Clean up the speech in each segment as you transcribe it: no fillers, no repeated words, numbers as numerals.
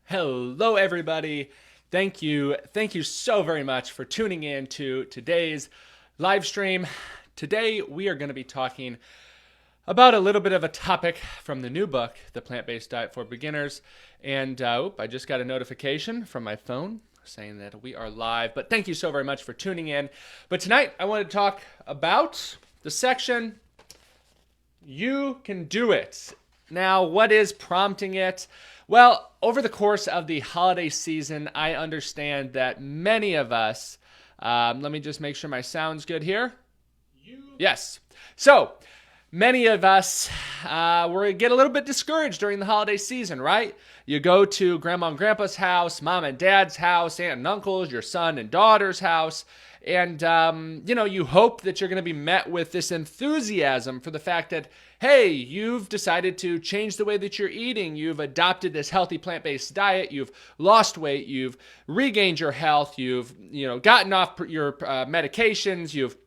Hello, everybody. Thank you. Thank you so very much for tuning in to today's live stream. Today, we are going to be talking about a little bit of a topic from the new book, The Plant-Based Diet for Beginners. And I just got a notification from my phone saying that we are live. But thank you so very much for tuning in. But tonight, I want to talk about the section, You Can Do It. Now, what is prompting it? Well, over the course of the holiday season, I understand that many of us, let me just make sure my sound's good here. Yes. So, many of us get a little bit discouraged during the holiday season, right? You go to grandma and grandpa's house, mom and dad's house, aunt and uncle's, your son and daughter's house, and, you hope that you're going to be met with this enthusiasm for the fact that, hey, you've decided to change the way that you're eating. You've adopted this healthy plant-based diet. You've lost weight. You've regained your health. You've, gotten off your medications. You've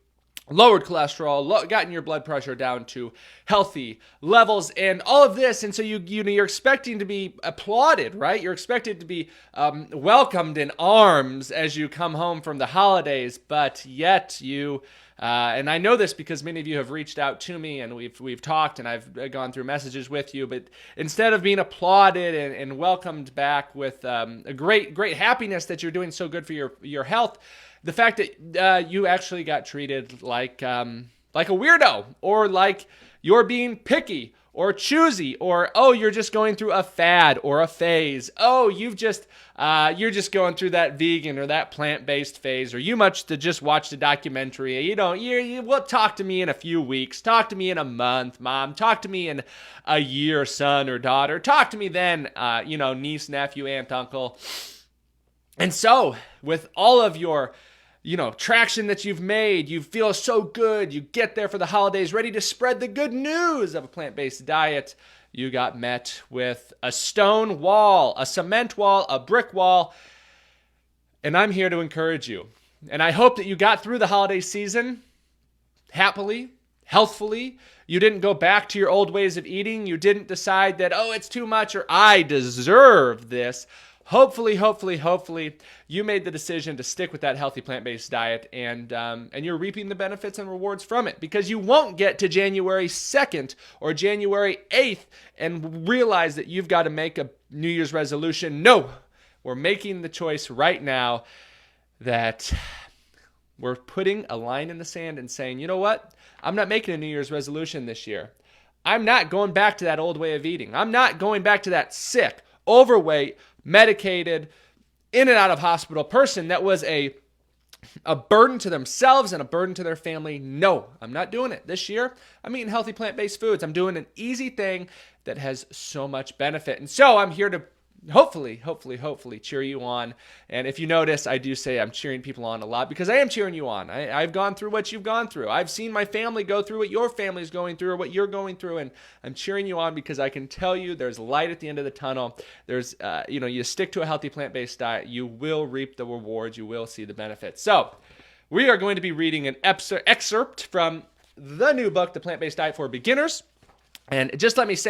lowered cholesterol, gotten your blood pressure down to healthy levels, and all of this. And so you're expecting to be applauded, right? You're expected to be welcomed in arms as you come home from the holidays, but yet you, and I know this because many of you have reached out to me and we've talked and I've gone through messages with you, but instead of being applauded and welcomed back with a great happiness that you're doing so good for your health, the fact that you actually got treated like a weirdo, or like you're being picky or choosy, or you're just going through a fad or a phase. You're just going through that vegan or that plant-based phase, or you must have just watched a documentary. Well, talk to me in a few weeks. Talk to me in a month, mom. Talk to me in a year, son or daughter. Talk to me then, niece, nephew, aunt, uncle. And so, with all of your traction that you've made, you feel so good, you get there for the holidays, ready to spread the good news of a plant-based diet, you got met with a stone wall, a cement wall, a brick wall, and I'm here to encourage you. And I hope that you got through the holiday season happily, healthfully. You didn't go back to your old ways of eating. You didn't decide that, it's too much, or I deserve this. Hopefully, you made the decision to stick with that healthy plant-based diet, and you're reaping the benefits and rewards from it, because you won't get to January 2nd or January 8th and realize that you've got to make a New Year's resolution. No, we're making the choice right now that we're putting a line in the sand and saying, you know what? I'm not making a New Year's resolution this year. I'm not going back to that old way of eating. I'm not going back to that sick, overweight, medicated, in and out of hospital person that was a burden to themselves and a burden to their family. No, I'm not doing it. This year, I'm eating healthy plant-based foods. I'm doing an easy thing that has so much benefit. And so I'm here to hopefully cheer you on. And if you notice, I do say I'm cheering people on a lot, because I am cheering you on. I've gone through what you've gone through. I've seen my family go through what your family's going through or what you're going through. And I'm cheering you on because I can tell you there's light at the end of the tunnel. There's, you stick to a healthy plant-based diet, you will reap the rewards. You will see the benefits. So we are going to be reading an excerpt from the new book, The Plant-Based Diet for Beginners. And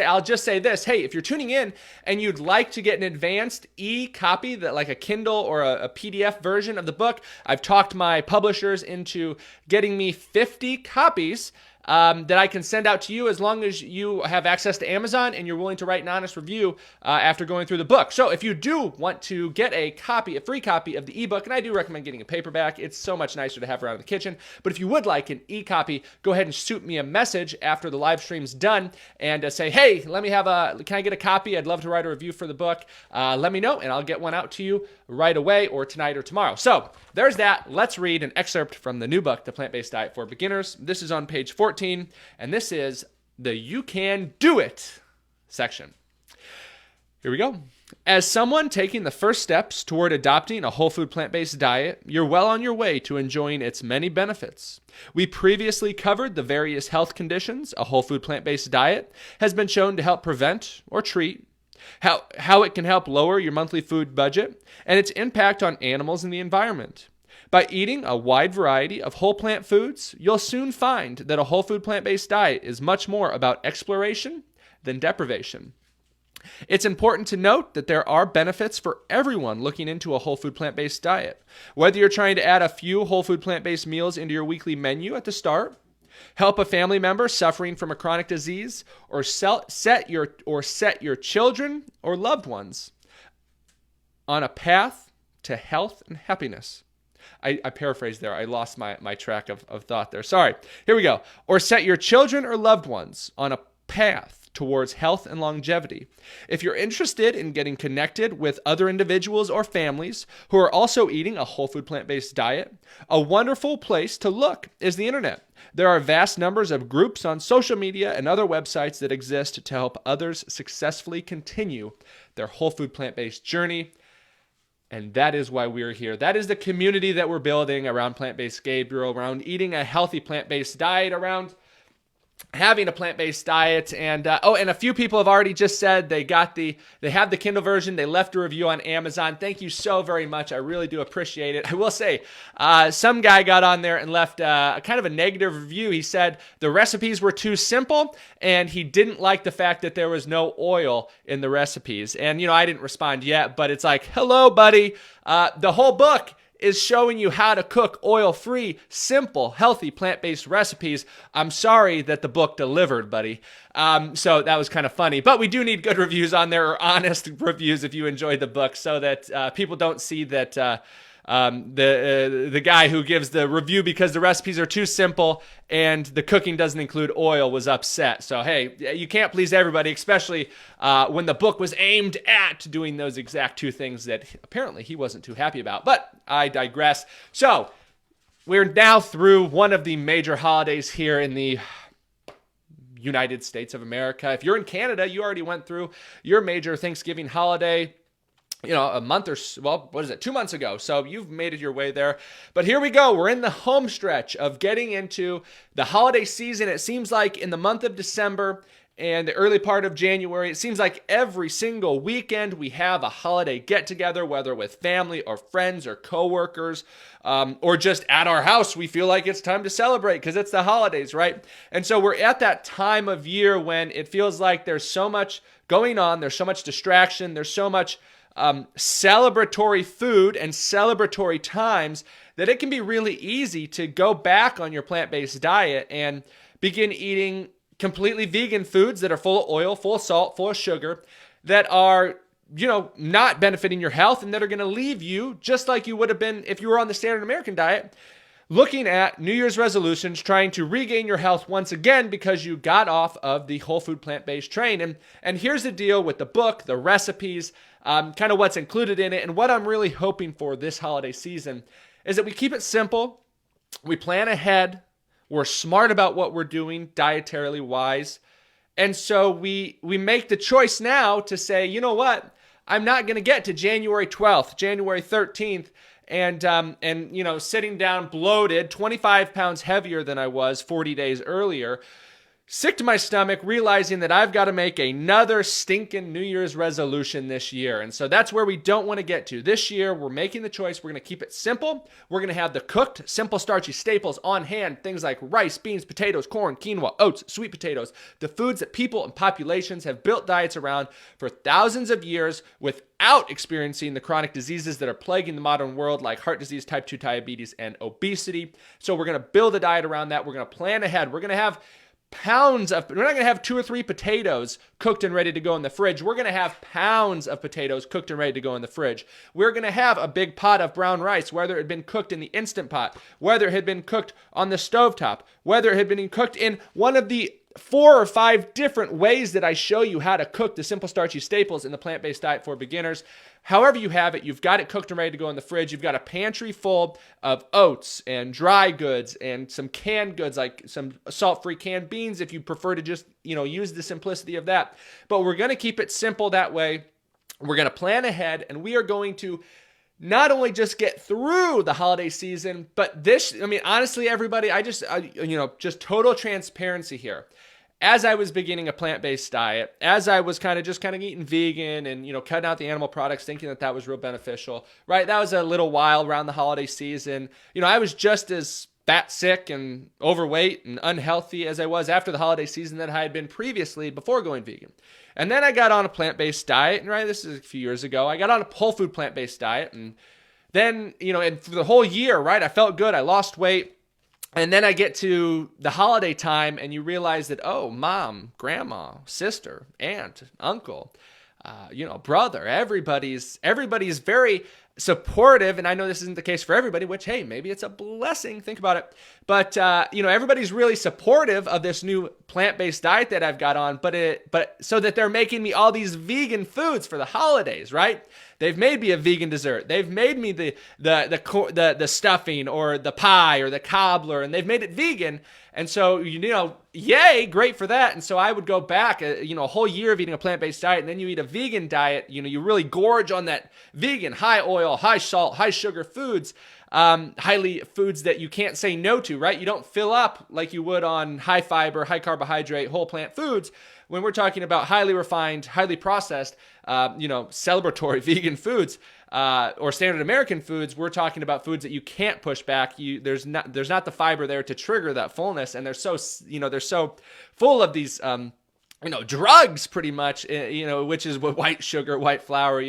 I'll just say this. Hey, if you're tuning in and you'd like to get an advanced e-copy, that like a Kindle or a PDF version of the book, I've talked my publishers into getting me 50 copies that I can send out to you as long as you have access to Amazon and you're willing to write an honest review after going through the book. So if you do want to get a free copy of the ebook, and I do recommend getting a paperback, it's so much nicer to have around the kitchen. But if you would like an e-copy, go ahead and shoot me a message after the live stream's done and say, hey, can I get a copy? I'd love to write a review for the book. Let me know and I'll get one out to you right away, or tonight or tomorrow. So there's that. Let's read an excerpt from the new book, The Plant-Based Diet for Beginners. This is on page 14, and this is the You Can Do It section. Here we go. As someone taking the first steps toward adopting a whole food plant-based diet, you're well on your way to enjoying its many benefits. We previously covered the various health conditions a whole food plant-based diet has been shown to help prevent or treat, how it can help lower your monthly food budget, and its impact on animals and the environment. By eating a wide variety of whole plant foods, you'll soon find that a whole food plant-based diet is much more about exploration than deprivation. It's important to note that there are benefits for everyone looking into a whole food plant-based diet. Whether you're trying to add a few whole food plant-based meals into your weekly menu at the start, help a family member suffering from a chronic disease, or set your children or loved ones on a path to health and happiness. I paraphrased there. I lost my track of thought there. Sorry. Here we go. Or set your children or loved ones on a path towards health and longevity. If you're interested in getting connected with other individuals or families who are also eating a whole food plant-based diet, a wonderful place to look is the internet. There are vast numbers of groups on social media and other websites that exist to help others successfully continue their whole food plant-based journey. And that is why we're here. That is the community that we're building around Plant-Based Gabriel, around eating a healthy plant-based diet, around having a plant-based diet. And and a few people have already just said they have the Kindle version. They left a review on Amazon. Thank you so very much. I really do appreciate it. I will say, some guy got on there and left a kind of a negative review. He said the recipes were too simple, and he didn't like the fact that there was no oil in the recipes. And, I didn't respond yet, but it's like, hello, buddy. The whole book is showing you how to cook oil-free, simple, healthy, plant-based recipes. I'm sorry that the book delivered, buddy. So that was kind of funny. But we do need good reviews on there, or honest reviews if you enjoyed the book, so that people don't see that the guy who gives the review because the recipes are too simple and the cooking doesn't include oil was upset. So, hey, you can't please everybody, especially when the book was aimed at doing those exact two things that apparently he wasn't too happy about. But I digress. So, we're now through one of the major holidays here in the United States of America. If you're in Canada, you already went through your major Thanksgiving holiday, a month or, 2 months ago. So you've made it your way there. But here we go. We're in the home stretch of getting into the holiday season. It seems like in the month of December and the early part of January, it seems like every single weekend we have a holiday get-together, whether with family or friends or coworkers, or just at our house. We feel like it's time to celebrate because it's the holidays, right? And so we're at that time of year when it feels like there's so much going on. There's so much distraction. There's so much celebratory food and celebratory times that it can be really easy to go back on your plant-based diet and begin eating completely vegan foods that are full of oil, full of salt, full of sugar, that are, not benefiting your health and that are going to leave you just like you would have been if you were on the standard American diet, looking at New Year's resolutions, trying to regain your health once again because you got off of the whole food plant-based train. And here's the deal with the book, the recipes, kind of what's included in it, and what I'm really hoping for this holiday season is that we keep it simple, we plan ahead, we're smart about what we're doing, dietarily wise, and so we make the choice now to say, you know what, I'm not going to get to January 12th, January 13th, and sitting down bloated, 25 pounds heavier than I was 40 days earlier, sick to my stomach, realizing that I've got to make another stinking New Year's resolution this year. And so that's where we don't want to get to. This year, we're making the choice. We're going to keep it simple. We're going to have the cooked, simple, starchy staples on hand. Things like rice, beans, potatoes, corn, quinoa, oats, sweet potatoes. The foods that people and populations have built diets around for thousands of years without experiencing the chronic diseases that are plaguing the modern world, like heart disease, type 2 diabetes, and obesity. So we're going to build a diet around that. We're going to plan ahead. We're going to have we're not going to have 2 or 3 potatoes cooked and ready to go in the fridge. We're going to have pounds of potatoes cooked and ready to go in the fridge. We're going to have a big pot of brown rice, whether it had been cooked in the Instant Pot, whether it had been cooked on the stovetop, whether it had been cooked in one of the 4 or 5 different ways that I show you how to cook the simple starchy staples in the plant-based diet for beginners. However you have it, you've got it cooked and ready to go in the fridge. You've got a pantry full of oats and dry goods and some canned goods like some salt-free canned beans if you prefer to just, use the simplicity of that. But we're going to keep it simple that way. We're going to plan ahead, and we are going to not only just get through the holiday season, but honestly, everybody, just total transparency here. As I was beginning a plant-based diet, as I was kind of eating vegan and, cutting out the animal products, thinking that was real beneficial, right? That was a little while around the holiday season. I was just as fat, sick, and overweight and unhealthy as I was after the holiday season that I had been previously before going vegan. And then I got on a plant-based diet, and right, this is a few years ago. I got on a whole food plant-based diet, and then, and for the whole year, right, I felt good. I lost weight. And then I get to the holiday time, and you realize that, oh, mom, grandma, sister, aunt, uncle, brother, everybody's very supportive. And I know this isn't the case for everybody, which, hey, maybe it's a blessing. Think about it. But, everybody's really supportive of this new plant-based diet that I've got on, but so that they're making me all these vegan foods for the holidays, right? They've made me a vegan dessert. They've made me the stuffing or the pie or the cobbler, and they've made it vegan. And so, yay, great for that. And so I would go back, a whole year of eating a plant-based diet, and then you eat a vegan diet. You really gorge on that vegan, high oil, high salt, high sugar foods, highly foods that you can't say no to, right? You don't fill up like you would on high fiber, high carbohydrate, whole plant foods. When we're talking about highly refined, highly processed, celebratory vegan foods or standard American foods, we're talking about foods that you can't push back. There's not the fiber there to trigger that fullness, and they're so full of these drugs, pretty much, which is what white sugar, white flour,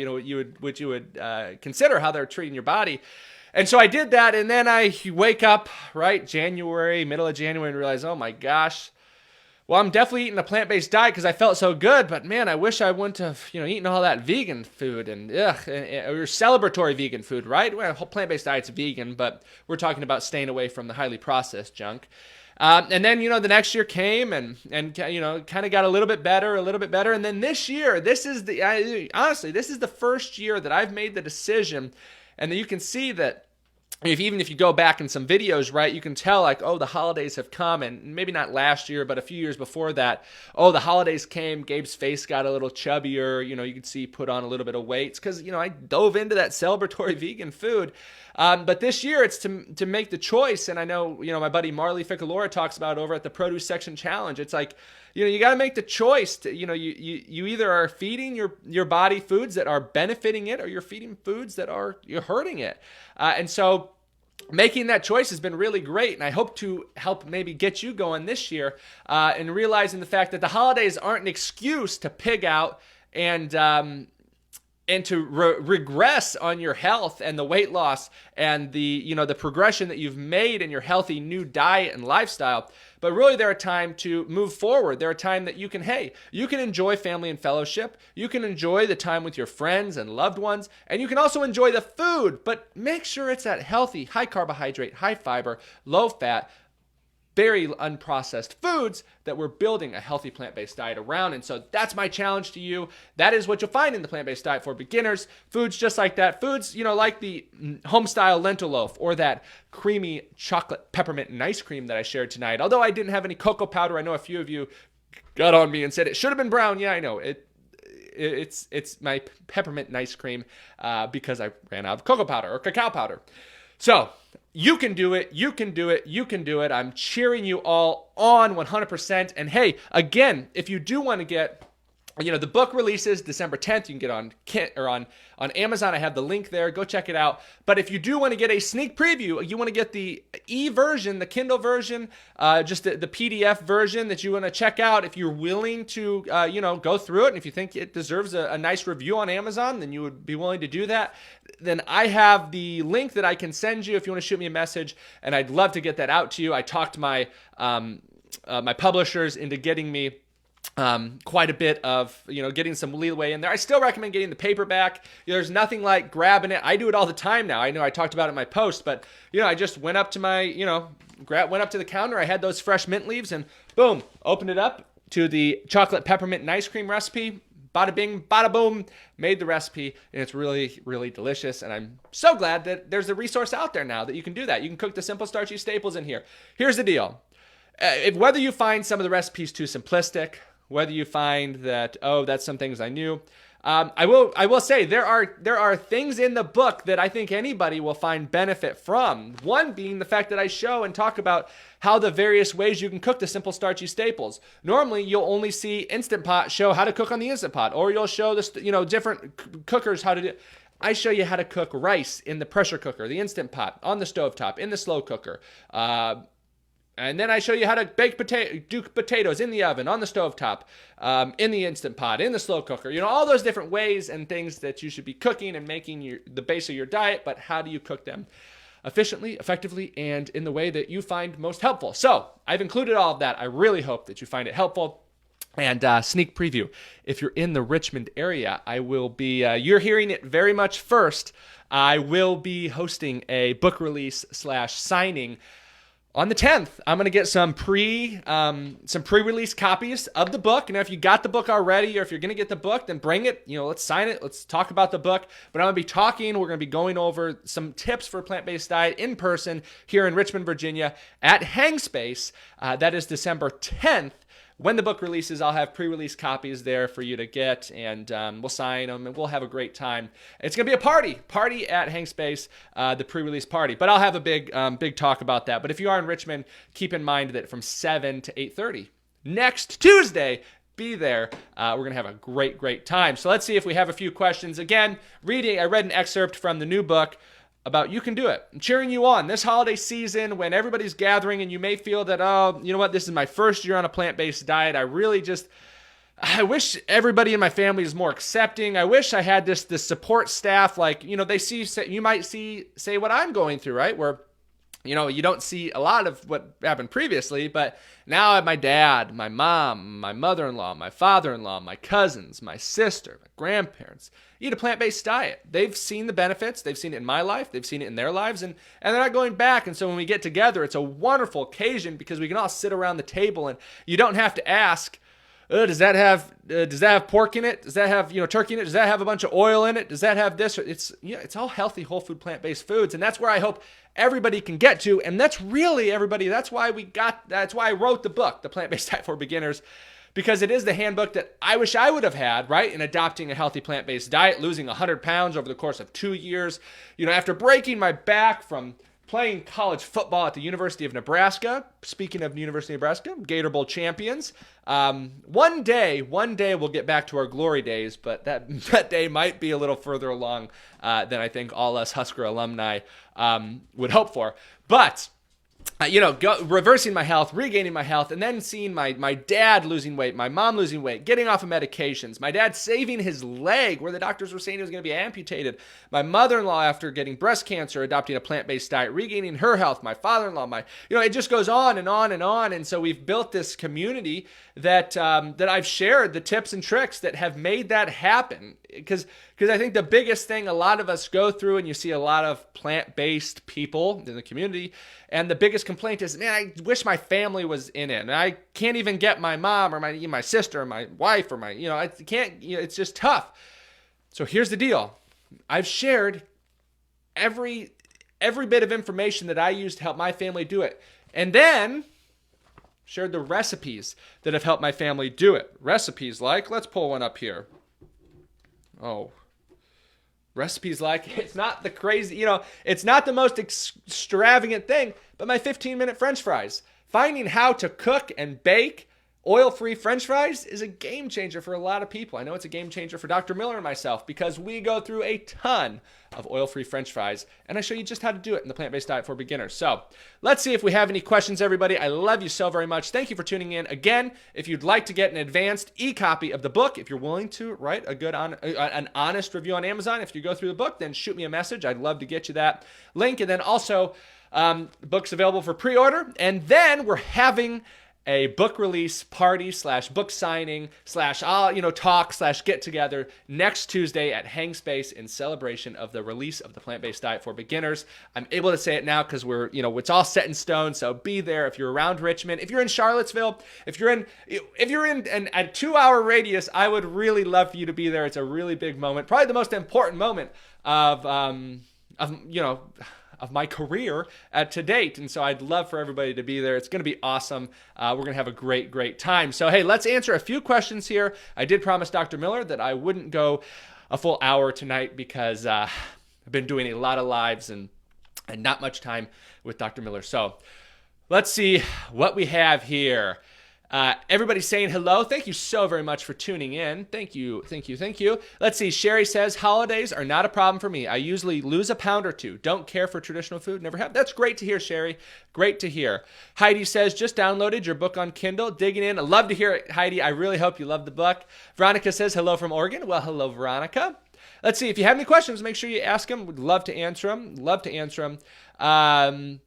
which you would consider how they're treating your body. And so I did that, and then I wake up, right, middle of January, and realize, oh my gosh, well, I'm definitely eating a plant-based diet because I felt so good, but man, I wish I wouldn't have, eaten all that vegan food and or celebratory vegan food, right? Well, whole plant-based diet's vegan, but we're talking about staying away from the highly processed junk. And then, the next year came and kind of got a little bit better. And then this year, this is the first year that I've made the decision, and that you can see that even if you go back in some videos, right, you can tell like, oh, the holidays have come, and maybe not last year, but a few years before that, oh, the holidays came, Gabe's face got a little chubbier, you could see he put on a little bit of weight. It's because, I dove into that celebratory vegan food. But this year it's to make the choice, and I know, my buddy Marley Ficalora talks about it over at the Produce Section Challenge. It's like, you got to make the choice to, you either are feeding your body foods that are benefiting it, or you're feeding foods that you're hurting it. And so making that choice has been really great, and I hope to help maybe get you going this year, and realizing the fact that the holidays aren't an excuse to pig out and to regress on your health and the weight loss and the progression that you've made in your healthy new diet and lifestyle. But really, they're a time to move forward. They're a time that you can enjoy family and fellowship. You can enjoy the time with your friends and loved ones. And you can also enjoy the food, but make sure it's that healthy, high carbohydrate, high fiber, low fat, very unprocessed foods that we're building a healthy plant-based diet around. And so that's my challenge to you. That is what you'll find in the plant-based diet for beginners. Foods just like that. Foods, like the home-style lentil loaf or that creamy chocolate peppermint and ice cream that I shared tonight. Although I didn't have any cocoa powder, I know a few of you got on me and said it should have been brown. Yeah, I know. It's my peppermint and ice cream because I ran out of cocoa powder or cacao powder. So you can do it. You can do it. You can do it. I'm cheering you all on 100%. And hey, again, if you do want to get, the book releases December 10th. You can get on Amazon. I have the link there. Go check it out. But if you do want to get a sneak preview, you want to get the e-version, the Kindle version, just the PDF version that you want to check out. If you're willing to, go through it, and if you think it deserves a nice review on Amazon, then you would be willing to do that. Then I have the link that I can send you if you want to shoot me a message, and I'd love to get that out to you. I talked my my publishers into getting me quite a bit of, getting some leeway in there. I still recommend getting the paperback. There's nothing like grabbing it. I do it all the time now. I know I talked about it in my post, but, I just went up to my, went up to the counter. I had those fresh mint leaves and boom, opened it up to the chocolate peppermint and ice cream recipe. Bada bing, bada boom, made the recipe, and it's really, really delicious. And I'm so glad that there's a resource out there now that you can do that. You can cook the simple starchy staples in here. Here's the deal. Whether you find some of the recipes too simplistic, whether you find that, oh, that's some things I knew, I will say there are things in the book that I think anybody will find benefit from. One being the fact that I show and talk about how the various ways you can cook the simple starchy staples. Normally, you'll only see Instant Pot show how to cook on the Instant Pot, or you'll show this, different cookers how to do. I show you how to cook rice in the pressure cooker, the Instant Pot, on the stovetop, in the slow cooker. And then I show you how to do potatoes in the oven, on the stovetop, in the Instant Pot, in the slow cooker. You know, all those different ways and things that you should be cooking and making the base of your diet, but how do you cook them efficiently, effectively, and in the way that you find most helpful? So I've included all of that. I really hope that you find it helpful. And sneak preview, if you're in the Richmond area, I will be, you're hearing it very much first, I will be hosting a book release / signing on the 10th. I'm going to get some pre-release copies of the book. Now, if you got the book already, or if you're going to get the book, then bring it. You know, let's sign it. Let's talk about the book. But I'm going to be talking. We're going to be going over some tips for a plant-based diet in person here in Richmond, Virginia at Hangspace. That is December 10th. When the book releases, I'll have pre-release copies there for you to get, and we'll sign them, and we'll have a great time. It's going to be a party at Hangspace, the pre-release party. But I'll have a big talk about that. But if you are in Richmond, keep in mind that from 7 to 8:30 next Tuesday, be there. We're going to have a great time. So let's see if we have a few questions. Again, I read an excerpt from the new book about You Can Do It. I'm cheering you on this holiday season when everybody's gathering and you may feel that, oh, you know what, this is my first year on a plant-based diet. I wish everybody in my family is more accepting. I wish I had this support staff, like, you know, you might say what I'm going through, right? Where, you know, you don't see a lot of what happened previously, but now I have my dad, my mom, my mother-in-law, my father-in-law, my cousins, my sister, my grandparents eat a plant-based diet. They've seen the benefits. They've seen it in my life. They've seen it in their lives, and they're not going back. And so when we get together, it's a wonderful occasion because we can all sit around the table, and you don't have to ask, does that have pork in it? Does that have, turkey in it? Does that have a bunch of oil in it? Does that have this? It's all healthy, whole food, plant-based foods. And that's where I hope everybody can get to. And that's really everybody. That's why I wrote the book, The Plant-Based Diet for Beginners, because it is the handbook that I wish I would have had, right, in adopting a healthy plant-based diet, losing 100 pounds over the course of 2 years. After breaking my back from playing college football at the University of Nebraska. Speaking of the University of Nebraska, Gator Bowl champions. One day we'll get back to our glory days, but that day might be a little further along than I think all us Husker alumni would hope for. But reversing my health, regaining my health, and then seeing my dad losing weight, my mom losing weight, getting off of medications, my dad saving his leg where the doctors were saying he was going to be amputated, my mother-in-law after getting breast cancer, adopting a plant-based diet, regaining her health, my father-in-law, it just goes on and on and on. And so we've built this community that I've shared the tips and tricks that have made that happen. Because I think the biggest thing a lot of us go through, and you see a lot of plant-based people in the community, and the biggest complaint is, man, I wish my family was in it, and I can't even get my mom or my sister or my wife or I can't, it's just tough. So here's the deal. I've shared every bit of information that I use to help my family do it, and then shared the recipes that have helped my family do it. Recipes like, let's pull one up here. Oh, recipes like, it's not the crazy, it's not the most extravagant thing, but my 15-minute French fries. Finding how to cook and bake oil-free French fries is a game changer for a lot of people. I know it's a game changer for Dr. Miller and myself because we go through a ton of oil-free French fries, and I show you just how to do it in the plant-based diet for beginners. So let's see if we have any questions, everybody. I love you so very much. Thank you for tuning in. Again, if you'd like to get an advanced e-copy of the book, if you're willing to write an honest review on Amazon, if you go through the book, then shoot me a message. I'd love to get you that link. And then also, the book's available for pre-order. And then we're having a book release party / book signing / talk / get together next Tuesday at Hangspace in celebration of the release of the plant-based diet for beginners. I'm able to say it now because we're, it's all set in stone. So be there if you're around Richmond. If you're in Charlottesville, if you're in a 2-hour radius, I would really love for you to be there. It's a really big moment, probably the most important moment of my career to date. And so I'd love for everybody to be there. It's going to be awesome. We're going to have a great time. So, hey, let's answer a few questions here. I did promise Dr. Miller that I wouldn't go a full hour tonight because I've been doing a lot of lives and not much time with Dr. Miller. So let's see what we have here. Everybody's saying hello. Thank you so very much for tuning in. Thank you, thank you, thank you. Let's see. Sherry says, holidays are not a problem for me. I usually lose a pound or two. Don't care for traditional food. Never have. That's great to hear, Sherry. Great to hear. Heidi says, just downloaded your book on Kindle. Digging in. I love to hear it, Heidi. I really hope you love the book. Veronica says, hello from Oregon. Well, hello, Veronica. Let's see. If you have any questions, make sure you ask them. We'd love to answer them. Love to answer them.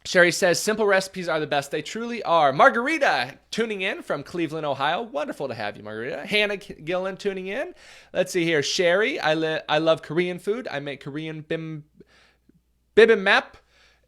Sherry says, simple recipes are the best. They truly are. Margarita tuning in from Cleveland, Ohio. Wonderful to have you, Margarita. Hannah Gillen tuning in. Let's see here. Sherry, I love Korean food. I make Korean bibimbap.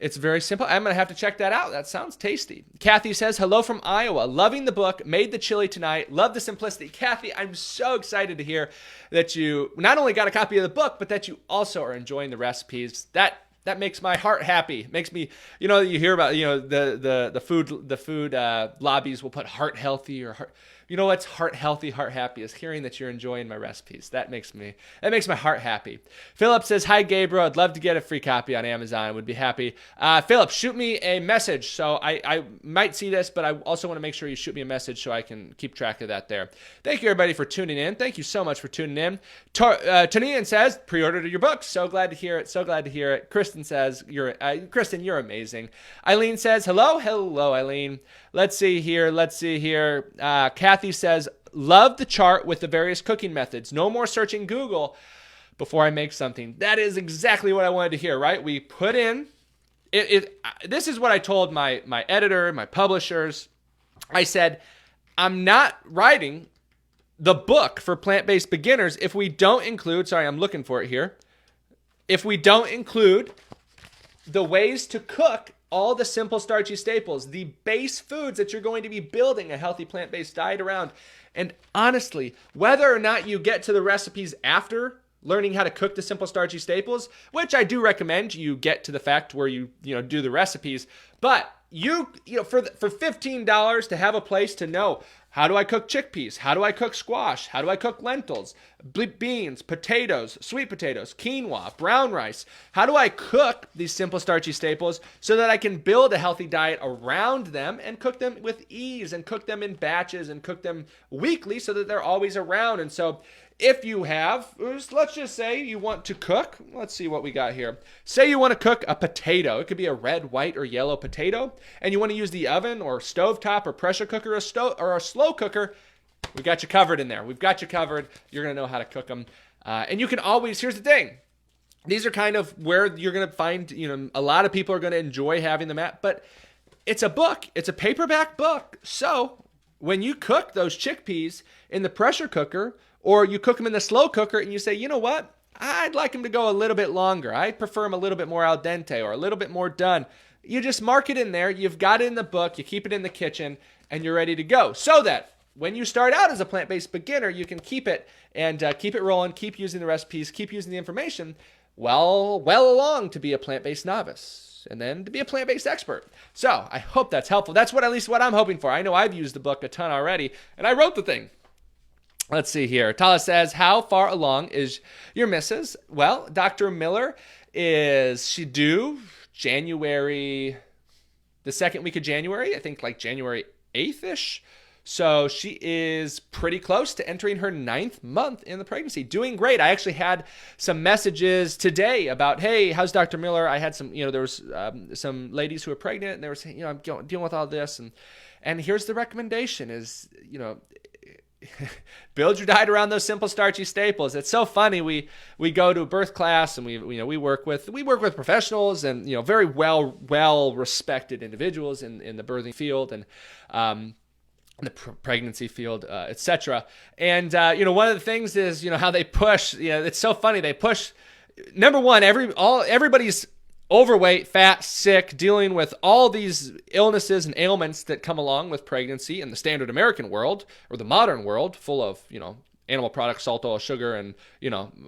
It's very simple. I'm going to have to check that out. That sounds tasty. Kathy says, hello from Iowa. Loving the book. Made the chili tonight. Love the simplicity. Kathy, I'm so excited to hear that you not only got a copy of the book, but that you also are enjoying the recipes. That makes my heart happy. Makes me, you hear about, the food lobbies will put heart healthy or heart. You know what's heart healthy, heart happy is hearing that you're enjoying my recipes. That makes my heart happy. Philip says, hi, Gabriel. I'd love to get a free copy on Amazon. I would be happy. Philip, shoot me a message. So I might see this, but I also want to make sure you shoot me a message so I can keep track of that there. Thank you, everybody, for tuning in. Thank you so much for tuning in. Tanian says, pre-ordered your book. So glad to hear it. So glad to hear it. Kristen says, Kristen, you're amazing. Eileen says, hello. Hello, Eileen. Let's see here. Kathy says, love the chart with the various cooking methods. No more searching Google before I make something. That is exactly what I wanted to hear, right? We put in, this is what I told my editor, my publishers. I said, I'm not writing the book for plant-based beginners if we don't include, sorry, I'm looking for it here. If we don't include the ways to cook all the simple starchy staples, the base foods that you're going to be building a healthy plant-based diet around. And honestly, whether or not you get to the recipes after learning how to cook the simple starchy staples, which I do recommend you get to the fact where you do the recipes, but for $15 to have a place to know, how do I cook chickpeas? How do I cook squash? How do I cook lentils, beans, potatoes, sweet potatoes, quinoa, brown rice? How do I cook these simple starchy staples so that I can build a healthy diet around them and cook them with ease and cook them in batches and cook them weekly so that they're always around? And so if you have, let's just say you want to cook, let's see what we got here. Say you want to cook a potato. It could be a red, white, or yellow potato, and you want to use the oven or stovetop or pressure cooker or a slow cooker. We got you covered in there. We've got you covered. You're going to know how to cook them. And you can always, here's the thing. These are kind of where you're going to find, a lot of people are going to enjoy having them at, but it's a book. It's a paperback book. So when you cook those chickpeas in the pressure cooker, or you cook them in the slow cooker and you say, you know what? I'd like them to go a little bit longer. I prefer them a little bit more al dente or a little bit more done. You just mark it in there. You've got it in the book. You keep it in the kitchen and you're ready to go. So that when you start out as a plant-based beginner, you can keep it and keep it rolling, keep using the recipes, keep using the information well along to be a plant-based novice and then to be a plant-based expert. So I hope that's helpful. That's at least what I'm hoping for. I know I've used the book a ton already and I wrote the thing. Let's see here. Tala says, how far along is your missus? Well, Dr. Miller she due January, the second week of January, I think like January 8th-ish. So she is pretty close to entering her 9th month in the pregnancy. Doing great. I actually had some messages today about, hey, how's Dr. Miller? I had some, there was some ladies who were pregnant and they were saying, I'm dealing with all this. And here's the recommendation is, build your diet around those simple starchy staples. It's so funny. We go to a birth class and we work with professionals and very well respected individuals in the birthing field and the pregnancy field, etc. And one of the things is how they push. It's so funny. They push. Number one, everybody's overweight, fat, sick, dealing with all these illnesses and ailments that come along with pregnancy in the standard American world or the modern world full of, animal products, salt, oil, sugar, and,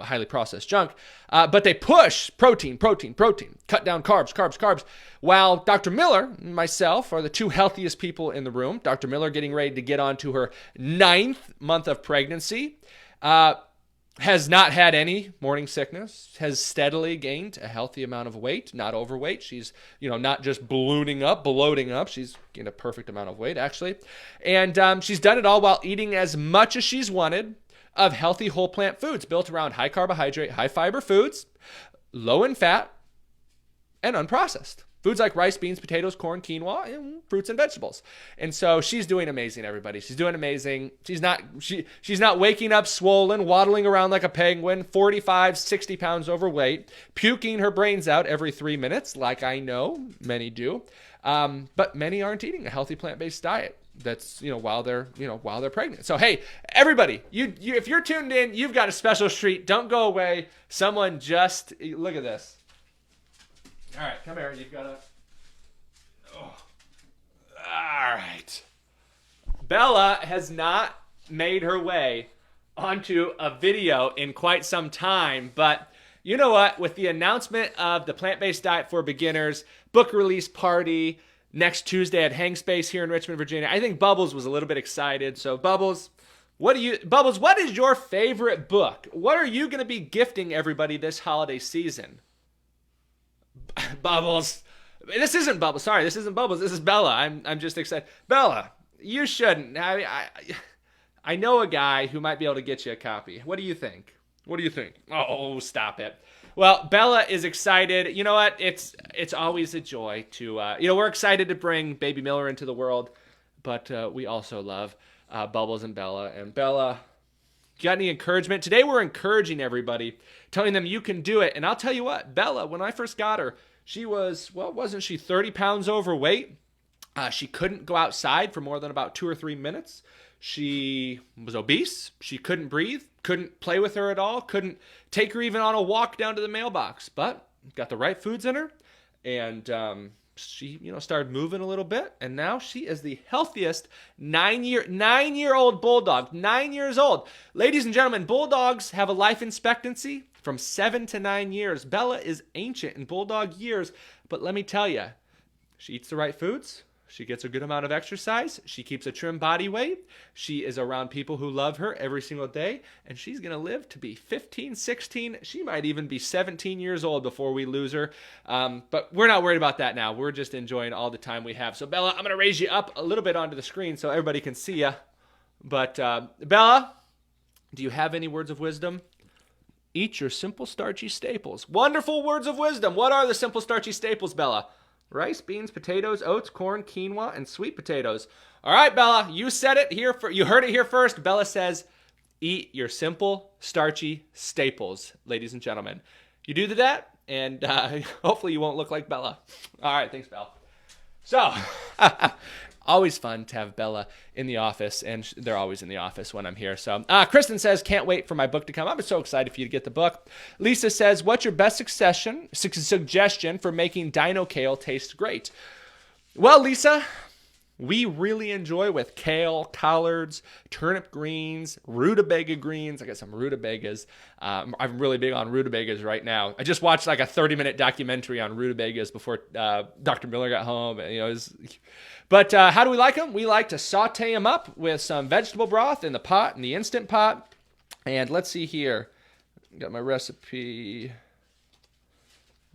highly processed junk. But they push protein, cut down carbs. While Dr. Miller and myself are the two healthiest people in the room, Dr. Miller getting ready to get on to her 9th month of pregnancy. has not had any morning sickness, has steadily gained a healthy amount of weight, not overweight. She's, not just ballooning up, bloating up. She's gained a perfect amount of weight, actually. And she's done it all while eating as much as she's wanted of healthy whole plant foods built around high carbohydrate, high fiber foods, low in fat, and unprocessed. Foods like rice, beans, potatoes, corn, quinoa, and fruits and vegetables. And so she's doing amazing, everybody. She's doing amazing. She's not waking up swollen, waddling around like a penguin, 45, 60 pounds overweight, puking her brains out every 3 minutes, like I know many do. But many aren't eating a healthy plant-based diet. That's, while they're pregnant. So, hey, everybody, you if you're tuned in, you've got a special treat. Don't go away. Someone just, look at this. All right, come here. You've got to... Oh. All right. Bella has not made her way onto a video in quite some time, but you know what? With the announcement of the Plant-Based Diet for Beginners book release party next Tuesday at Hang Space here in Richmond, Virginia, I think Bubbles was a little bit excited. So, Bubbles, what is your favorite book? What are you going to be gifting everybody this holiday season? Bubbles. This isn't Bubbles. Sorry, this isn't Bubbles. This is Bella. I'm just excited. Bella, you shouldn't. I know a guy who might be able to get you a copy. What do you think? Oh, stop it. Well, Bella is excited. You know what? It's always a joy to, we're excited to bring baby Miller into the world, but we also love Bubbles and Bella. And Bella, got any encouragement? Today we're encouraging everybody, telling them you can do it. And I'll tell you what, Bella, when I first got her, she was, wasn't she 30 pounds overweight? She couldn't go outside for more than about 2 or 3 minutes. She was obese. She couldn't breathe, couldn't play with her at all, couldn't take her even on a walk down to the mailbox, but got the right foods in her. And she, started moving a little bit, and now she is the healthiest 9-year-old bulldog. 9 years old. Ladies and gentlemen, bulldogs have a life expectancy from 7 to 9 years. Bella is ancient in bulldog years, but let me tell you, she eats the right foods. She gets a good amount of exercise. She keeps a trim body weight. She is around people who love her every single day. And she's going to live to be 15, 16. She might even be 17 years old before we lose her. But we're not worried about that now. We're just enjoying all the time we have. So, Bella, I'm going to raise you up a little bit onto the screen so everybody can see you. But, Bella, do you have any words of wisdom? Eat your simple starchy staples. Wonderful words of wisdom. What are the simple starchy staples, Bella? Rice, beans, potatoes, oats, corn, quinoa, and sweet potatoes. All right, Bella, you said it here. You heard it here first. Bella says, eat your simple, starchy staples, ladies and gentlemen. You do that, and hopefully you won't look like Bella. All right, thanks, Bella. So, always fun to have Bella in the office, and they're always in the office when I'm here. So, Kristen says, can't wait for my book to come. I'm so excited for you to get the book. Lisa says, what's your best suggestion for making dino kale taste great? Well, Lisa, we really enjoy with kale, collards, turnip greens, rutabaga greens. I got some rutabagas. I'm really big on rutabagas right now. I just watched like a 30-minute documentary on rutabagas before Dr. Miller got home. But how do we like them? We like to saute them up with some vegetable broth in the pot, in the Instant Pot. And let's see here. Got my recipe.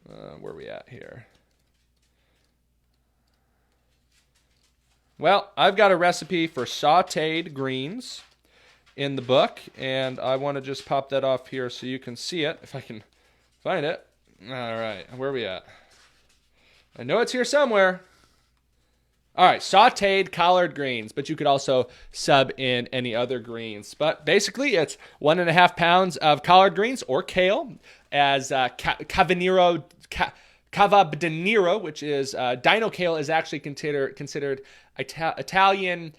Where are we at here? Well, I've got a recipe for sauteed greens in the book, and I want to just pop that off here so you can see it, if I can find it. All right, where are we at? I know it's here somewhere. All right, sauteed collard greens, but you could also sub in any other greens. But basically, it's 1.5 pounds of collard greens or kale, as cavabonero, which is dino kale, is actually considered Italian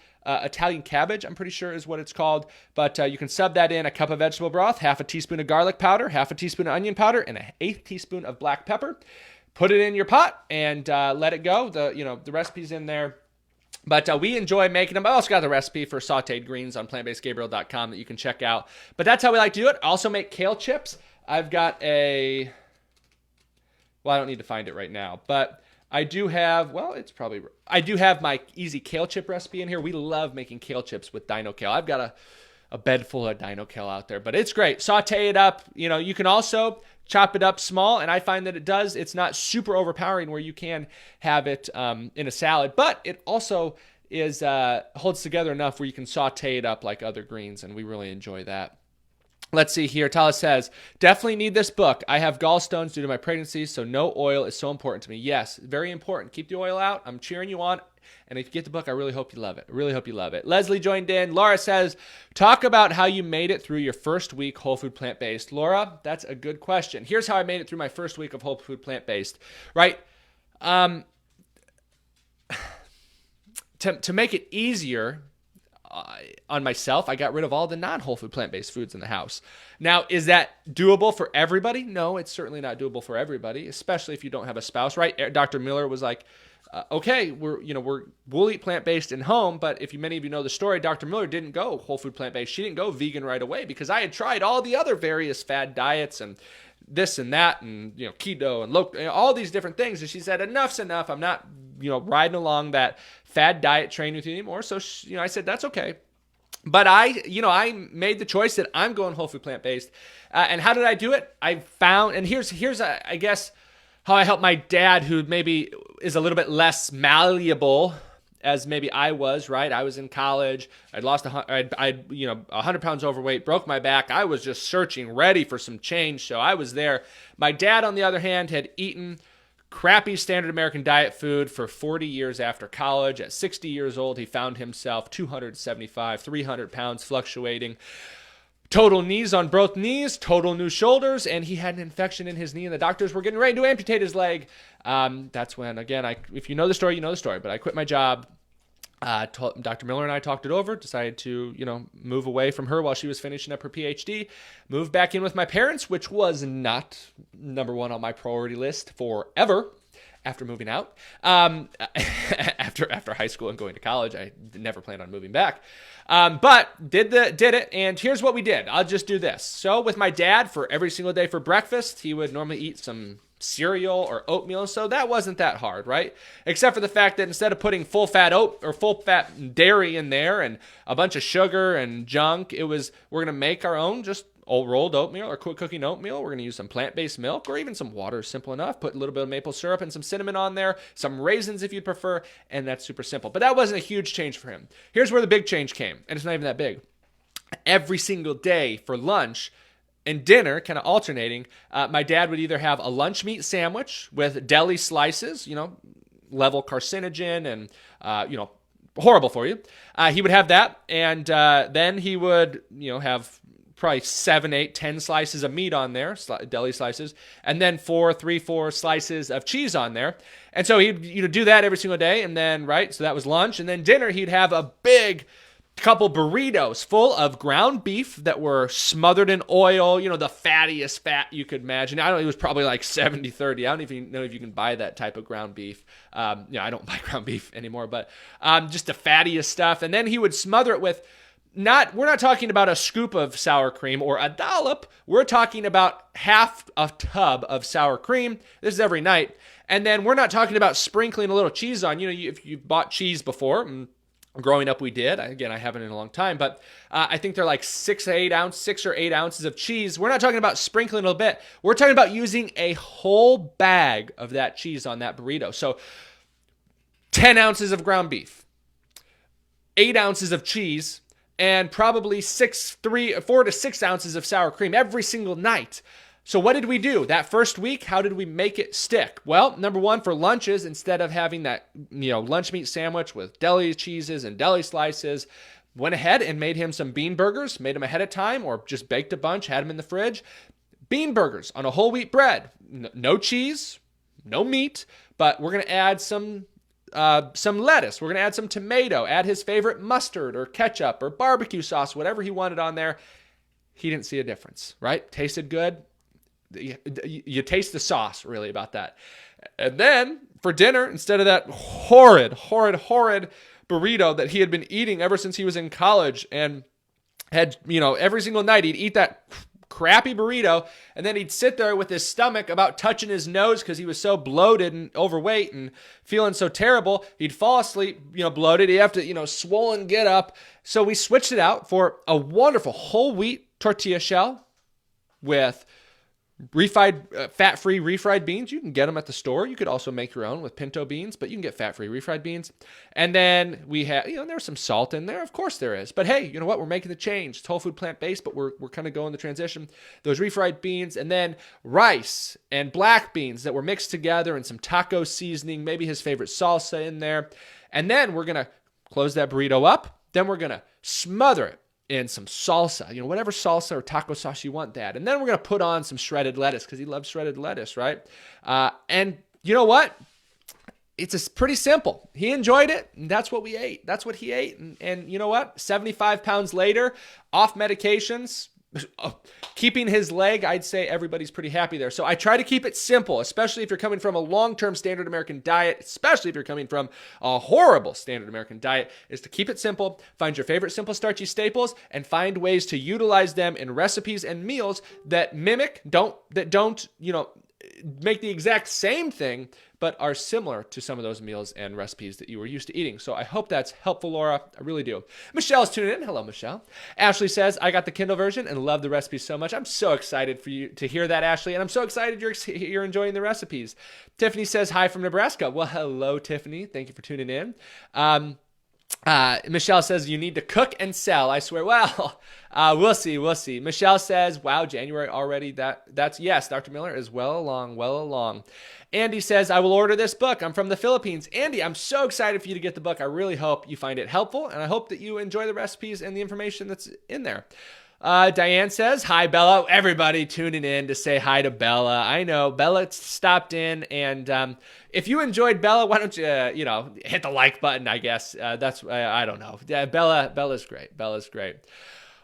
cabbage, I'm pretty sure is what it's called. But you can sub that in a cup of vegetable broth, half a teaspoon of garlic powder, half a teaspoon of onion powder, and 1/8 teaspoon of black pepper. Put it in your pot and let it go. The recipe's in there. But we enjoy making them. I also got the recipe for sauteed greens on plantbasedgabriel.com that you can check out. But that's how we like to do it. I also make kale chips. I've got I don't need to find it right now, but I do have, I do have my easy kale chip recipe in here. We love making kale chips with dino kale. I've got a bed full of dino kale out there. But it's great. Saute it up. You can also chop it up small, and I find that it's not super overpowering where you can have it in a salad, but it also is holds together enough where you can saute it up like other greens, and we really enjoy that. Let's see here. Tala says, definitely need this book. I have gallstones due to my pregnancy, so no oil is so important to me. Yes, very important. Keep the oil out. I'm cheering you on. And if you get the book, I really hope you love it. Really hope you love it. Leslie joined in. Laura says, talk about how you made it through your first week whole food plant-based. Laura, that's a good question. Here's how I made it through my first week of whole food plant-based, right? To make it easier on myself, I got rid of all the non-whole food plant-based foods in the house. Now, is that doable for everybody? No, it's certainly not doable for everybody, especially if you don't have a spouse, right? Dr. Miller was like, okay, we'll eat plant-based in home, but if many of you know the story, Dr. Miller didn't go whole food plant-based. She didn't go vegan right away because I had tried all the other various fad diets and this and that and keto and low, all these different things. And she said, enough's enough. I'm not riding along that fad diet train with you anymore. So I said, that's okay. But I made the choice that I'm going whole food plant-based. And how did I do it? I found, and here's I guess how I helped my dad, who maybe is a little bit less malleable as maybe I was, right? I was in college. I'd lost 100 pounds overweight, broke my back. I was just searching, ready for some change. So I was there. My dad, on the other hand, had eaten crappy standard American diet food for 40 years after college. At 60 years old, he found himself 275, 300 pounds fluctuating. Total knees on both knees, total new shoulders, and he had an infection in his knee, and the doctors were getting ready to amputate his leg. That's when, again, if you know the story, you know the story, but I quit my job. Dr. Miller and I talked it over, decided to, move away from her while she was finishing up her PhD, moved back in with my parents, which was not number one on my priority list forever. After moving out, after high school and going to college, I never planned on moving back. But did it, and here's what we did. I'll just do this. So with my dad, for every single day for breakfast, he would normally eat some cereal or oatmeal, so that wasn't that hard, right? Except for the fact that instead of putting full fat oat or full fat dairy in there and a bunch of sugar and junk, we're gonna make our own just rolled oatmeal or quick cooking oatmeal. We're going to use some plant-based milk or even some water, simple enough. Put a little bit of maple syrup and some cinnamon on there, some raisins if you'd prefer, and that's super simple. But that wasn't a huge change for him. Here's where the big change came, and it's not even that big. Every single day for lunch and dinner, kind of alternating, my dad would either have a lunch meat sandwich with deli slices, level carcinogen and, horrible for you. He would have that, and then he would, have probably 7, 8, 10 slices of meat on there, deli slices, and then 3, 4 slices of cheese on there. And so he'd do that every single day, and then, right, so that was lunch. And then dinner, he'd have a big couple burritos full of ground beef that were smothered in oil, the fattiest fat you could imagine. I don't know, it was probably like 70-30. I don't even know if you can buy that type of ground beef. I don't buy ground beef anymore, but just the fattiest stuff. And then he would smother it with we're not talking about a scoop of sour cream or a dollop. We're talking about half a tub of sour cream. This is every night. And then we're not talking about sprinkling a little cheese on. If you've bought cheese before, growing up we did. Again, I haven't in a long time, but I think they're like 6 or 8 ounces of cheese. We're not talking about sprinkling a little bit. We're talking about using a whole bag of that cheese on that burrito. So 10 ounces of ground beef, 8 ounces of cheese, and probably 4 to 6 ounces of sour cream every single night. So what did we do? That first week, how did we make it stick? Well, number one, for lunches, instead of having that, lunch meat sandwich with deli cheeses and deli slices, went ahead and made him some bean burgers, made them ahead of time, or just baked a bunch, had them in the fridge. Bean burgers on a whole wheat bread. No cheese, no meat, but we're going to add some lettuce. We're going to add some tomato, add his favorite mustard or ketchup or barbecue sauce, whatever he wanted on there. He didn't see a difference, right? Tasted good. You taste the sauce really about that. And then for dinner, instead of that horrid burrito that he had been eating ever since he was in college and had, every single night he'd eat that crappy burrito, and then he'd sit there with his stomach about touching his nose because he was so bloated and overweight and feeling so terrible. He'd fall asleep, bloated. He'd have to, swollen get up. So we switched it out for a wonderful whole wheat tortilla shell with refried, fat-free refried beans. You can get them at the store. You could also make your own with pinto beans, but you can get fat-free refried beans. And then we have, there's some salt in there. Of course there is. But hey, you know what? We're making the change. It's whole food plant-based, but we're kind of going the transition. Those refried beans, and then rice and black beans that were mixed together and some taco seasoning, maybe his favorite salsa in there. And then we're going to close that burrito up. Then we're going to smother it in some salsa, whatever salsa or taco sauce you want that. And then we're going to put on some shredded lettuce because he loves shredded lettuce, right? And you know what? It's pretty simple. He enjoyed it, and that's what we ate. That's what he ate. And you know what? 75 pounds later, off medications, keeping his leg, I'd say everybody's pretty happy there. So I try to keep it simple, especially if you're coming from a long-term standard American diet, especially if you're coming from a horrible standard American diet, is to keep it simple, find your favorite simple starchy staples, and find ways to utilize them in recipes and meals that don't make the exact same thing, but are similar to some of those meals and recipes that you were used to eating. So I hope that's helpful, Laura. I really do. Michelle's tuning in. Hello, Michelle. Ashley says, I got the Kindle version and love the recipes so much. I'm so excited for you to hear that, Ashley, and I'm so excited you're enjoying the recipes. Tiffany says, hi from Nebraska. Well, hello, Tiffany. Thank you for tuning in. Michelle says, you need to cook and sell. I swear. Well, we'll see. Michelle says, wow, January already. That's yes, Dr. Miller is well along. Andy says, I will order this book. I'm from the Philippines. Andy, I'm so excited for you to get the book. I really hope you find it helpful, and I hope that you enjoy the recipes and the information that's in there. Diane says, hi, Bella. Everybody tuning in to say hi to Bella. I know Bella stopped in, and if you enjoyed Bella, why don't you, hit the like button, I guess. I don't know. Bella's great. Bella's great.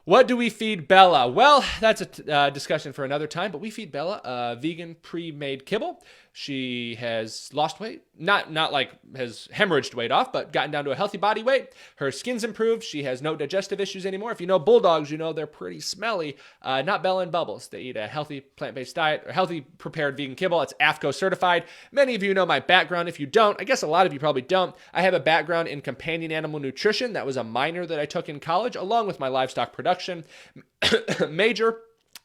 What do we feed Bella? Well, that's a discussion for another time, but we feed Bella a vegan pre-made kibble. She has lost weight, not like has hemorrhaged weight off, but gotten down to a healthy body weight. Her skin's improved. She has no digestive issues anymore. If you know bulldogs, they're pretty smelly. Not Bella and Bubbles. They eat a healthy plant-based diet, or healthy prepared vegan kibble. It's AFCO certified. Many of you know my background. If you don't, I guess a lot of you probably don't. I have a background in companion animal nutrition. That was a minor that I took in college, along with my livestock production major.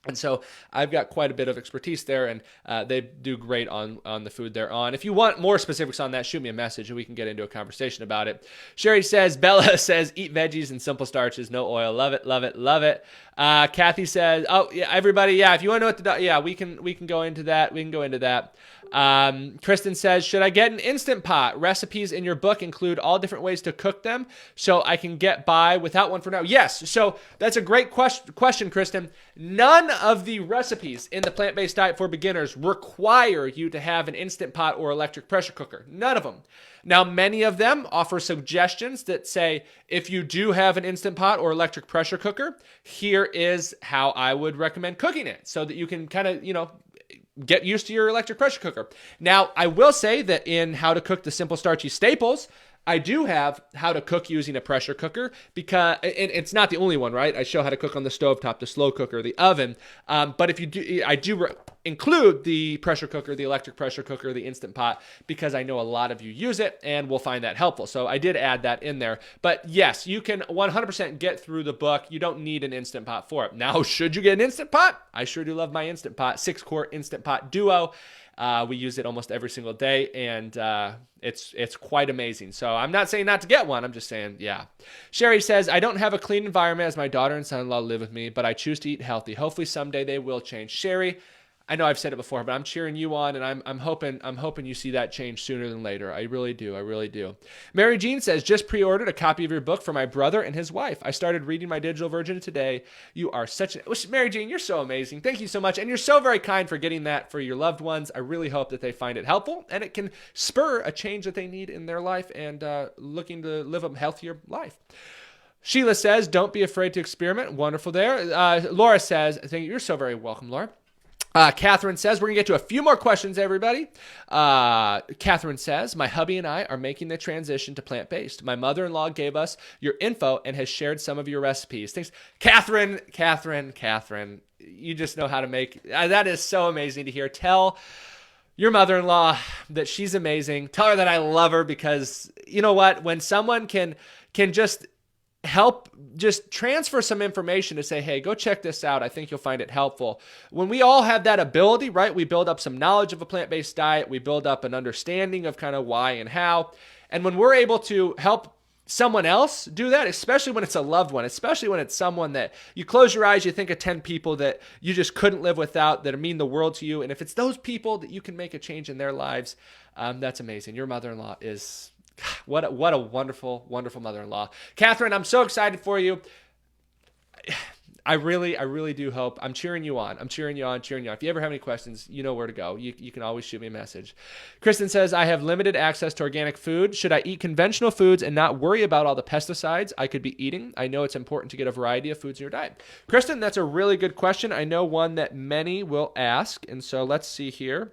And so I've got quite a bit of expertise there, and they do great on the food they're on. If you want more specifics on that, shoot me a message and we can get into a conversation about it. Sherry says, Bella says, eat veggies and simple starches, no oil. Love it, love it, love it. Kathy says, oh, yeah, everybody, yeah, if you want to know what we can go into that. We can go into that. Kristen says, should I get an Instant Pot? Recipes in your book include all different ways to cook them so I can get by without one for now. Yes. So that's a great question, Kristen. None of the recipes in the plant-based diet for beginners require you to have an Instant Pot or electric pressure cooker. None of them. Now, many of them offer suggestions that say, if you do have an Instant Pot or electric pressure cooker, here is how I would recommend cooking it so that you can kind of, get used to your electric pressure cooker. Now, I will say that in How to Cook the Simple Starchy Staples, I do have how to cook using a pressure cooker because it's not the only one, right? I show how to cook on the stovetop, the slow cooker, the oven. But if you do, I do include the pressure cooker, the electric pressure cooker, the Instant Pot, because I know a lot of you use it and will find that helpful. So I did add that in there. But yes, you can 100% get through the book. You don't need an Instant Pot for it. Now, should you get an Instant Pot? I sure do love my Instant Pot, 6-quart Instant Pot Duo. We use it almost every single day, and it's quite amazing. So I'm not saying not to get one. I'm just saying, yeah. Sherry says, I don't have a clean environment as my daughter and son-in-law live with me, but I choose to eat healthy. Hopefully someday they will change. Sherry, I know I've said it before, but I'm cheering you on, and I'm hoping you see that change sooner than later. I really do. Mary Jean says, just pre-ordered a copy of your book for my brother and his wife. I started reading my digital version today. You are Mary Jean, you're so amazing. Thank you so much, and you're so very kind for getting that for your loved ones. I really hope that they find it helpful, and it can spur a change that they need in their life and looking to live a healthier life. Sheila says, don't be afraid to experiment. Wonderful there. Laura says, thank you. You're so very welcome, Laura. Catherine says, we're going to get to a few more questions, everybody. Catherine says, my hubby and I are making the transition to plant-based. My mother-in-law gave us your info and has shared some of your recipes. Thanks. Catherine, you just know how to make. That is so amazing to hear. Tell your mother-in-law that she's amazing. Tell her that I love her, because you know what? When someone can just help, just transfer some information to say, hey, go check this out, I think you'll find it helpful. When we all have that ability, right, we build up some knowledge of a plant-based diet, we build up an understanding of kind of why and how. And when we're able to help someone else do that, especially when it's a loved one, especially when it's someone that you close your eyes, you think of 10 people that you just couldn't live without, that mean the world to you. And if it's those people that you can make a change in their lives, that's amazing. Your mother-in-law is... What a wonderful, wonderful mother-in-law. Catherine, I'm so excited for you. I really do hope. I'm cheering you on. If you ever have any questions, you know where to go. You can always shoot me a message. Kristen says, I have limited access to organic food. Should I eat conventional foods and not worry about all the pesticides I could be eating? I know it's important to get a variety of foods in your diet. Kristen, that's a really good question. I know one that many will ask. And so let's see here.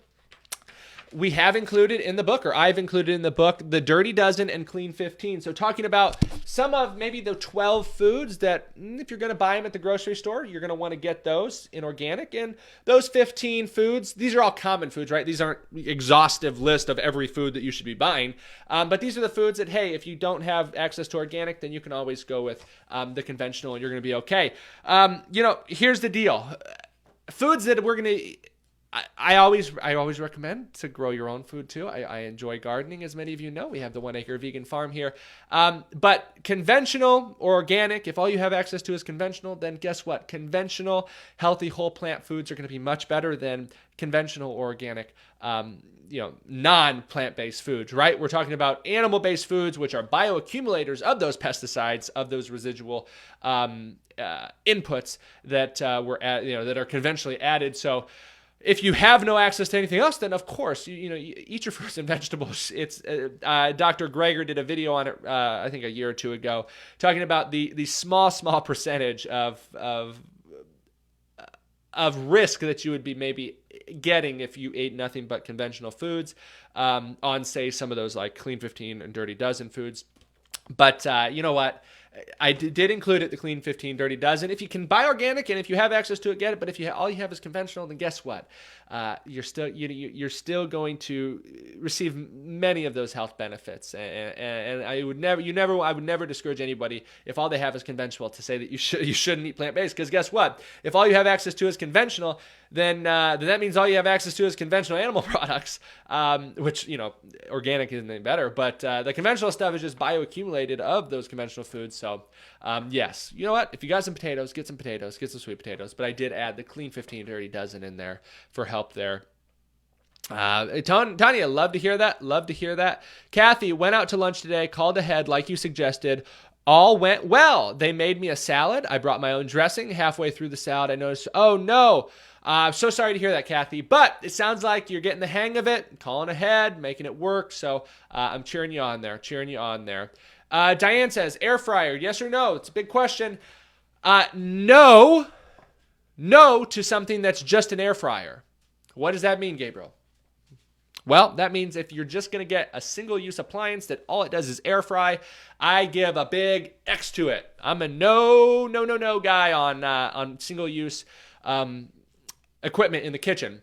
We have included in the book, or I've included in the book, the Dirty Dozen and Clean 15. So talking about some of maybe the 12 foods that if you're going to buy them at the grocery store, you're going to want to get those in organic. And those 15 foods, these are all common foods, right? These aren't exhaustive list of every food that you should be buying. But these are the foods that, hey, if you don't have access to organic, then you can always go with the conventional and you're going to be okay. Here's the deal. Foods that we're going to... I always recommend to grow your own food too. I enjoy gardening, as many of you know. We have the 1 acre vegan farm here. But conventional or organic, if all you have access to is conventional, then guess what? Conventional, healthy, whole plant foods are going to be much better than conventional or organic, non-plant-based foods, right? We're talking about animal-based foods, which are bioaccumulators of those pesticides, of those residual inputs that that are conventionally added. So if you have no access to anything else, then of course, you eat your fruits and vegetables. It's Dr. Greger did a video on it, I think a year or two ago, talking about the small percentage of risk that you would be maybe getting if you ate nothing but conventional foods on, say, some of those like Clean 15 and Dirty Dozen foods. But you know what? I did include it, the Clean 15 Dirty Dozen. If you can buy organic and if you have access to it, get it. But if all you have is conventional, then guess what? You're still going to receive many of those health benefits. And I would never discourage anybody, if all they have is conventional, to say that you shouldn't eat plant-based. Because guess what? If all you have access to is conventional, then that means all you have access to is conventional animal products, which, organic isn't any better. But the conventional stuff is just bioaccumulated of those conventional foods. So, yes, you know what? If you got some potatoes, get some sweet potatoes. But I did add the Clean 15 Dirty Dozen in there for help there. Tanya, love to hear that. Kathy, went out to lunch today, called ahead like you suggested. All went well. They made me a salad. I brought my own dressing. Halfway through the salad, I noticed, oh no. I'm so sorry to hear that, Kathy. But it sounds like you're getting the hang of it, calling ahead, making it work. So I'm cheering you on there. Diane says, air fryer, yes or no? It's a big question. No to something that's just an air fryer. What does that mean, Gabriel? Well, that means if you're just going to get a single-use appliance that all it does is air fry, I give a big X to it. I'm a no guy on single-use equipment in the kitchen.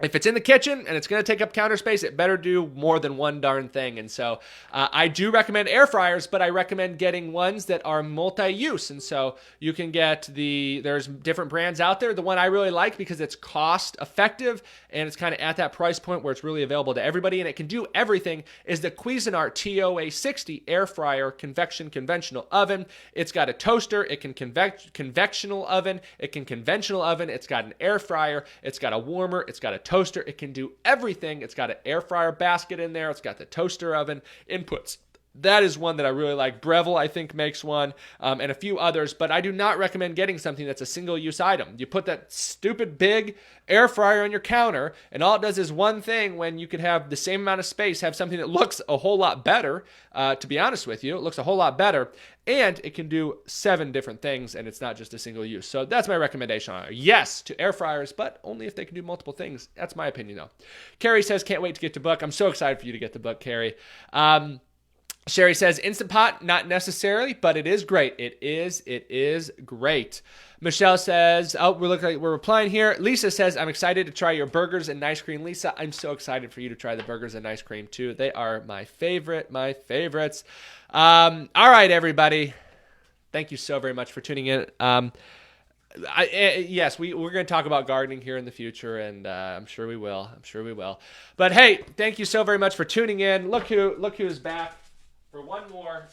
If it's in the kitchen and it's going to take up counter space, it better do more than one darn thing. And so I do recommend air fryers, but I recommend getting ones that are multi-use. And so you can get there's different brands out there. The one I really like because it's cost effective and it's kind of at that price point where it's really available to everybody and it can do everything is the Cuisinart TOA60 air fryer conventional oven. It's got a toaster. It can conventional oven. It can conventional oven. It's got an air fryer. It's got a warmer. It's got a toaster. It can do everything. It's got an air fryer basket in there. It's got the toaster oven inputs. That is one that I really like. Breville, I think, makes one, and a few others, but I do not recommend getting something that's a single-use item. You put that stupid big air fryer on your counter, and all it does is one thing when you could have the same amount of space, have something that looks a whole lot better, to be honest with you. It looks a whole lot better, and it can do 7 different things, and it's not just a single use. So that's my recommendation on it. Yes to air fryers, but only if they can do multiple things. That's my opinion, though. Carrie says, can't wait to get the book. I'm so excited for you to get the book, Carrie. Sherry says, Instant Pot, not necessarily, but it is great. It is great. Michelle says, oh, we're replying here. Lisa says, I'm excited to try your burgers and ice cream. Lisa, I'm so excited for you to try the burgers and ice cream too. They are my favorites. All right, everybody. Thank you so very much for tuning in. Yes, we're going to talk about gardening here in the future, and I'm sure we will. But hey, thank you so very much for tuning in. Look who's back. For one more,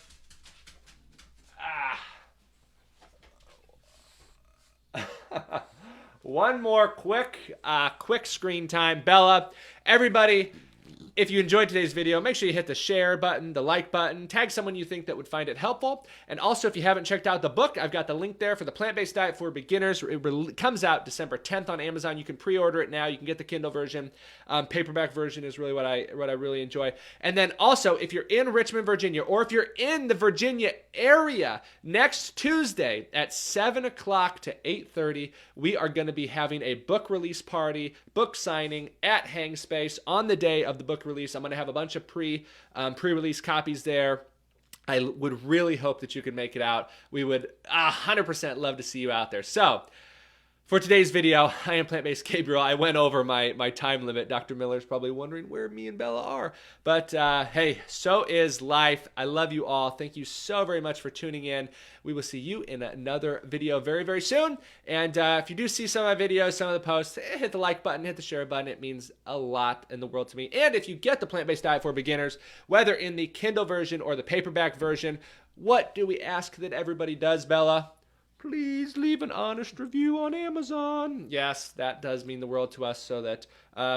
one more quick screen time. Bella, everybody, if you enjoyed today's video, make sure you hit the share button, the like button, tag someone you think that would find it helpful. And also, if you haven't checked out the book, I've got the link there for the Plant-Based Diet for Beginners. It comes out December 10th on Amazon. You can pre-order it now. You can get the Kindle version. Paperback version is really what I really enjoy. And then also, if you're in Richmond, Virginia, or if you're in the Virginia area, next Tuesday at 7 o'clock to 8:30, we are going to be having a book release party, book signing at Hang Space on the day of the book release. I'm going to have a bunch of pre-release copies there. I would really hope that you can make it out. We would 100% love to see you out there. So for today's video, I am Plant-Based Gabriel. I went over my time limit. Dr. Miller's probably wondering where me and Bella are. But hey, so is life. I love you all. Thank you so very much for tuning in. We will see you in another video very, very soon. And if you do see some of my videos, some of the posts, hit the like button, hit the share button. It means a lot in the world to me. And if you get the Plant-Based Diet for Beginners, whether in the Kindle version or the paperback version, what do we ask that everybody does, Bella? Please leave an honest review on Amazon. Yes, that does mean the world to us so that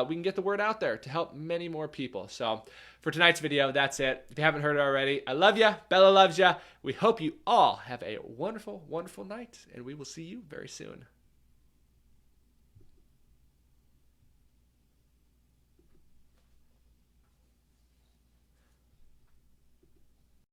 we can get the word out there to help many more people. So for tonight's video, that's it. If you haven't heard it already, I love you. Bella loves you. We hope you all have a wonderful, wonderful night, and we will see you very soon.